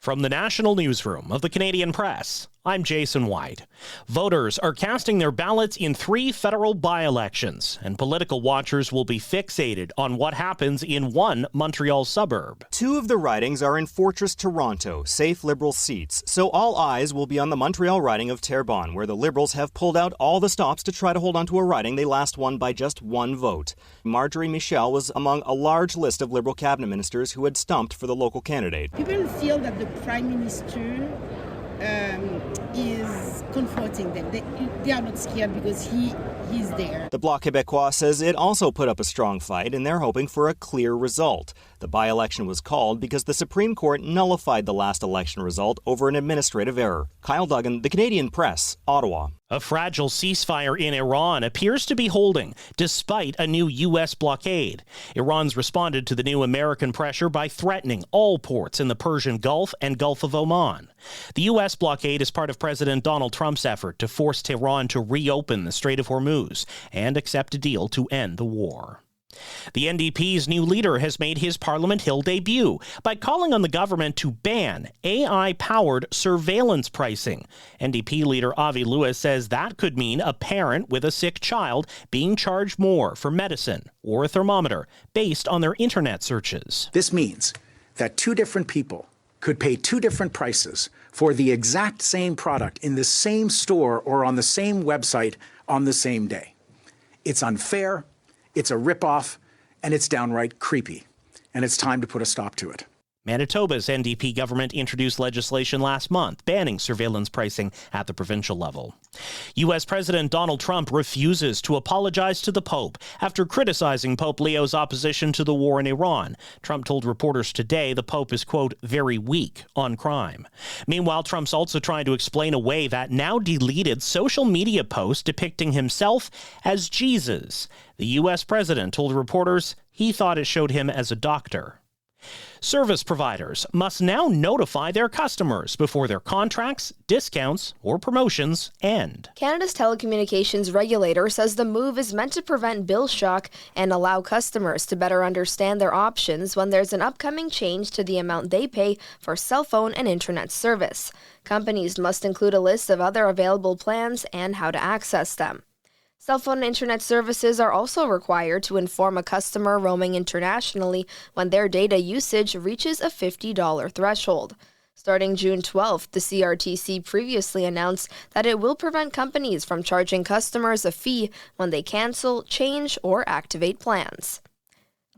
From the National Newsroom of the Canadian Press, I'm Jason White. Voters are casting their ballots in 3 federal by-elections, and political watchers will be fixated on what happens in one Montreal suburb. 2 of the ridings are in Fortress Toronto, safe Liberal seats, so all eyes will be on the Montreal riding of Terrebonne, where the Liberals have pulled out all the stops to try to hold onto a riding they last won by just 1 vote. Marjorie Michel was among a large list of Liberal cabinet ministers who had stumped for the local candidate. People feel that the Prime Minister is comforting them. They are not scared because he's there. The Bloc Québécois says it also put up a strong fight, and they're hoping for a clear result. The by-election was called because the Supreme Court nullified the last election result over an administrative error. Kyle Duggan, The Canadian Press, Ottawa. A fragile ceasefire in Iran appears to be holding, despite a new U.S. blockade. Iran's responded to the new American pressure by threatening all ports in the Persian Gulf and Gulf of Oman. The U.S. blockade is part of President Donald Trump's effort to force Tehran to reopen the Strait of Hormuz and accept a deal to end the war. The NDP's new leader has made his Parliament Hill debut by calling on the government to ban AI-powered surveillance pricing. NDP leader Avi Lewis says that could mean a parent with a sick child being charged more for medicine or a thermometer based on their internet searches. This means that 2 different people could pay 2 different prices for the exact same product in the same store or on the same website on the same day. It's unfair. It's a ripoff, and it's downright creepy, and it's time to put a stop to it. Manitoba's NDP government introduced legislation last month banning surveillance pricing at the provincial level. U.S. President Donald Trump refuses to apologize to the Pope after criticizing Pope Leo's opposition to the war in Iran. Trump told reporters today the Pope is, quote, very weak on crime. Meanwhile, Trump's also trying to explain away that now deleted social media post depicting himself as Jesus. The U.S. president told reporters he thought it showed him as a doctor. Service providers must now notify their customers before their contracts, discounts, or promotions end. Canada's telecommunications regulator says the move is meant to prevent bill shock and allow customers to better understand their options when there's an upcoming change to the amount they pay for cell phone and internet service. Companies must include a list of other available plans and how to access them. Cell phone and internet services are also required to inform a customer roaming internationally when their data usage reaches a $50 threshold. Starting June 12th, the CRTC previously announced that it will prevent companies from charging customers a fee when they cancel, change, or activate plans.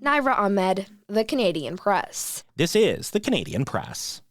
Naira Ahmed, The Canadian Press. This is The Canadian Press.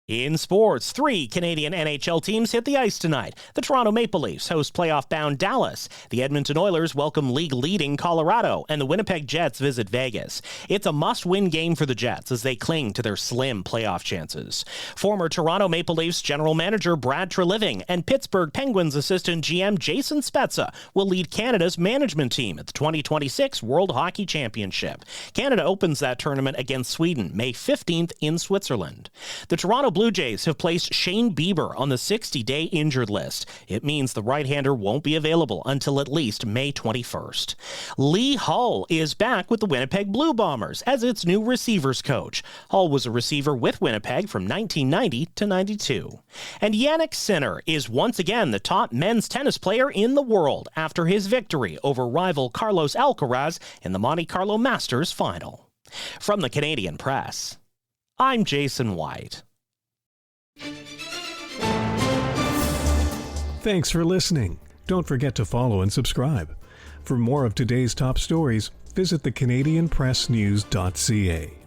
In sports, 3 Canadian NHL teams hit the ice tonight. The Toronto Maple Leafs host playoff-bound Dallas. The Edmonton Oilers welcome league-leading Colorado, and the Winnipeg Jets visit Vegas. It's a must-win game for the Jets as they cling to their slim playoff chances. Former Toronto Maple Leafs general manager Brad Treliving and Pittsburgh Penguins assistant GM Jason Spezza will lead Canada's management team at the 2026 World Hockey Championship. Canada opens that tournament against Sweden May 15th in Switzerland. The Toronto Blue Jays have placed Shane Bieber on the 60-day injured list. It means the right-hander won't be available until at least May 21st. Lee Hull is back with the Winnipeg Blue Bombers as its new receivers coach. Hull was a receiver with Winnipeg from 1990 to 92. And Jannik Sinner is once again the top men's tennis player in the world after his victory over rival Carlos Alcaraz in the Monte Carlo Masters final. From the Canadian Press, I'm Jason White. Thanks for listening. Don't forget to follow and subscribe. For more of today's top stories, visit thecanadianpressnews.ca.